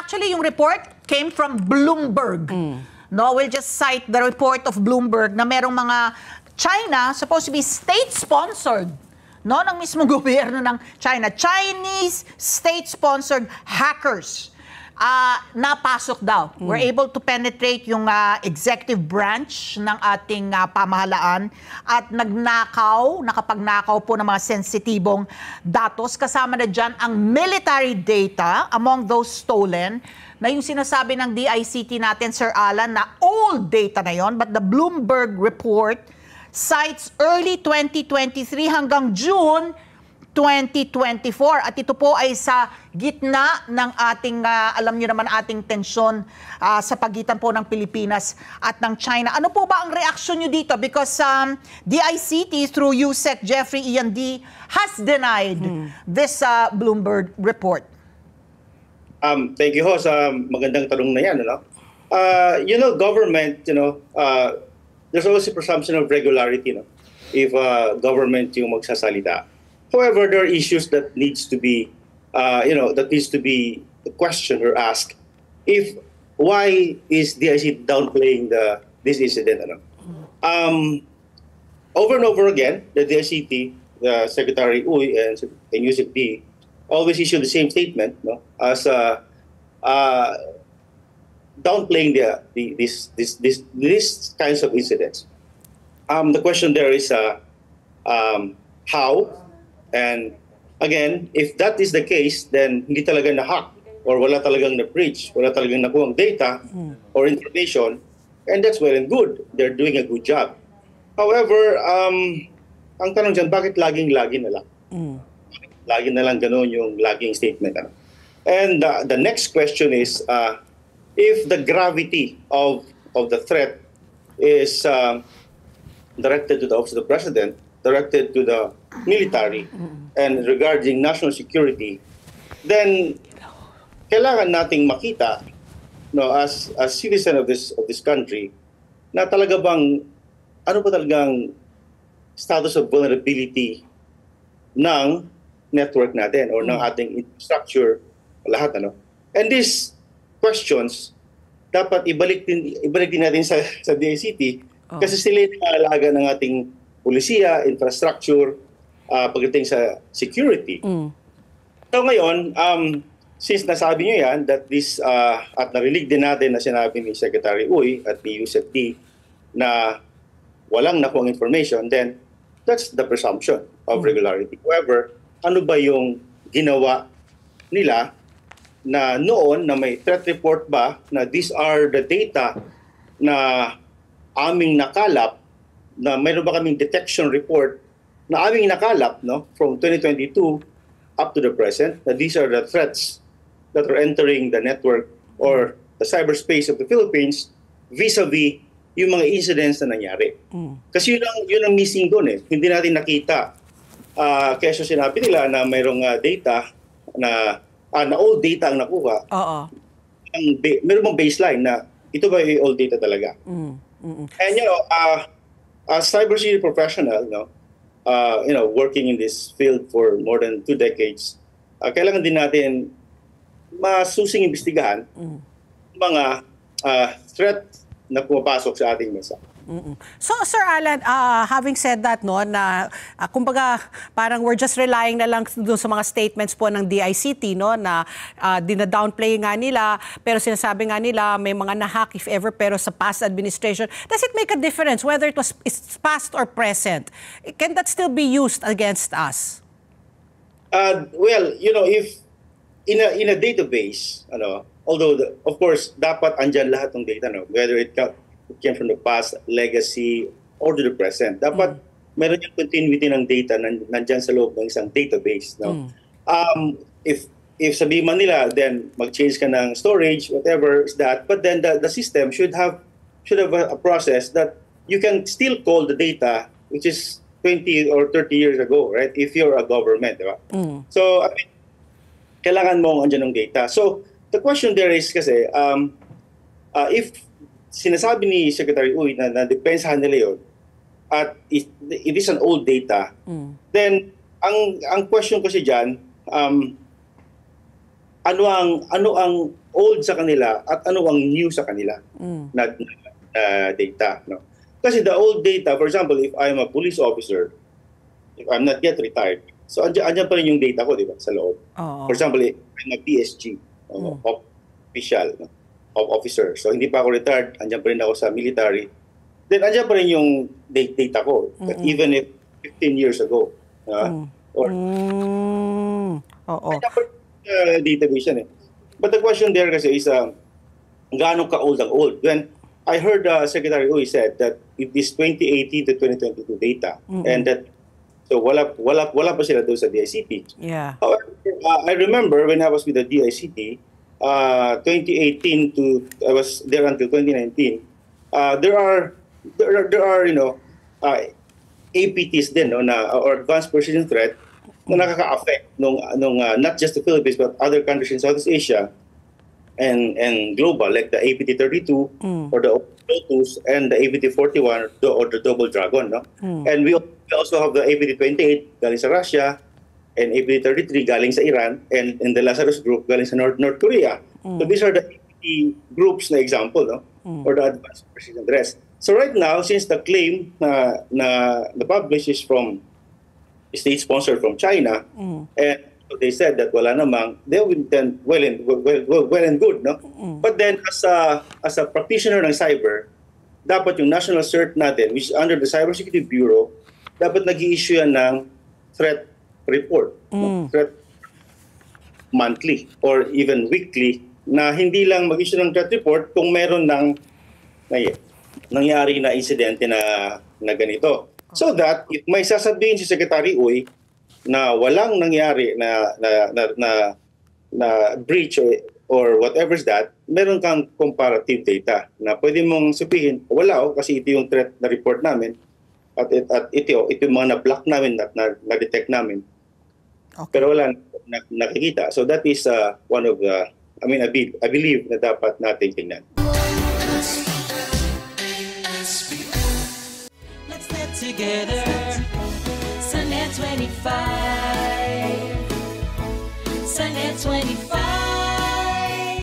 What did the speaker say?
actually, yung report came from Bloomberg. No, we'll just cite the report of Bloomberg na merong mga China supposed to be state-sponsored, no, ng mismong gobyerno ng China. Chinese state-sponsored hackers napasok daw. We're able to penetrate yung executive branch ng ating pamahalaan at nakapagnakaw po ng mga sensitibong datos. Kasama na dyan ang military data among those stolen, na yung sinasabi ng DICT natin, Sir Alan, na old data na yon, but the Bloomberg report cites early 2023 hanggang June 2024. At ito po ay sa gitna ng ating, alam niyo naman, ating tensyon sa pagitan po ng Pilipinas at ng China. Ano po ba ang reaksyon niyo dito? Because DICT through USEC Jeffrey Ian D has denied this Bloomberg report. Thank you, Host. Magandang tanong na yan. Ano? Government, there's always a presumption of regularity, no? If government yung magsasalita. However, there are issues that needs to be, questioned or asked. Why is DICT downplaying this incident? Ano? Over and over again, the DICT, Secretary Uy and Yusek D, always issue the same statement, no, as downplaying these kinds of incidents. The question there is how. And again, if that is the case, then hindi talaga na-hack or wala talagang na-breach, wala talagang nakuhang data or information, and that's well and good. They're doing a good job. However, ang tanong dyan, bakit laging-lagi na lang? Lagi na lang ganun yung laging statement. Ano? And the next question is, if the gravity of the threat is directed to the Office of the President, directed to the military, and regarding national security, then kailangan nating makita, no, as citizen of this country, na talaga bang ano ba talagang status of vulnerability ng network natin or ng ating infrastructure, lahat, ano. And these questions dapat ibalik din natin sa DICT kasi sila yung nag-aalaga ng ating polisiya, infrastructure, pagdating sa security. So ngayon, since nasabi nyo yan, that this, at narinig din natin na sinabi ni Secretary Uy at ni Yusek D na walang nakuhang information, then that's the presumption of regularity. However, ano ba yung ginawa nila na noon na may threat report ba na these are the data na aming nakalap, na mayroon ba kaming detection report na aming nakalap, no, from 2022 up to the present, that these are the threats that are entering the network or the cyberspace of the Philippines vis-a-vis yung mga incidents na nangyari. Kasi yun ang missing doon eh. Hindi natin nakita. Kaya sinabi nila na mayroong data na old data ang nakuha. Meron bang baseline na ito ba yung old data talaga? And as cybersecurity professional, working in this field for more than 2 decades, kailangan din natin masusing imbestigahan mga threat na pumapasok sa ating mesa. So, Sir Alan, having said that, no, na kumbaga parang we're just relying na lang doon sa mga statements po ng DICT, no, na dina-downplay nga nila, pero sinasabi nga nila may mga na-hack if ever, pero sa past administration. Does it make a difference whether it's past or present? Can that still be used against us? Well, if in a database, although of course dapat andyan lahat ng data, no, whether it came from the past, legacy, or to the present. Dapat meron yung continuity ng data nandyan sa loob ng isang database. No? If sabihin man nila, then mag-change ka ng storage, whatever is that, but then the system should have a process that you can still call the data, which is 20 or 30 years ago, right? If you're a government, diba? So, kailangan mong andyan ng data. So, the question there is kasi, if sinasabi ni Secretary Uy na depensahan nila yun, at it is an old data, then ang question kasi dyan, ano ang old sa kanila at ano ang new sa kanila na data. No? Kasi the old data, for example, if I'm a police officer, if I'm not yet retired, so andyan pa rin yung data ko, di ba, sa loob. For example, if I'm a PSG, official, no? Officer. So hindi pa ako retired, andyan pa rin ako sa military. Then andyan pa rin yung data ko, even if 15 years ago. Or database yan eh. But the question there kasi is, gaano ka-old ang old? When I heard Secretary Uy said that it is 2018 to 2022 data, and that so wala pa sila doon sa DICT. Yeah. However, I remember when I was with the DICT, 2018 to I was there until 2019. There are APTs din, no, or advanced persistent threat na nakaka-affect nung not just the Philippines but other countries in Southeast Asia and global, like the APT-32 or the Lotus and the APT-41 or the Double Dragon, no? And we also have the APT-28 galing sa Russia and APT-33 galing sa Iran and the Lazarus group galing sa North Korea. So these are the APT groups na example, no? Or the advanced persistent threats. So right now, since the claim na publish is from state-sponsored from China, and they said that wala namang, they will then well and good, no? But then as a practitioner ng cyber, dapat yung national cert natin, which is under the Cybersecurity Bureau, dapat nag-i-issue yan ng threat report, no? Threat monthly or even weekly, na hindi lang mag-issue ng threat report kung meron ng nangyari na insidente na ganito. So that if may sasabihin si Secretary Uy na walang nangyari na breach or whatever is that, meron kang comparative data na pwede mong sabihin, wala kasi ito yung threat na report namin at ito yung mga na-block namin at na-detect namin. Okay. Pero wala nakikita. So that is one of the, I believe na dapat natin tingnan. Together, Sunnet 25, Sunnet 25.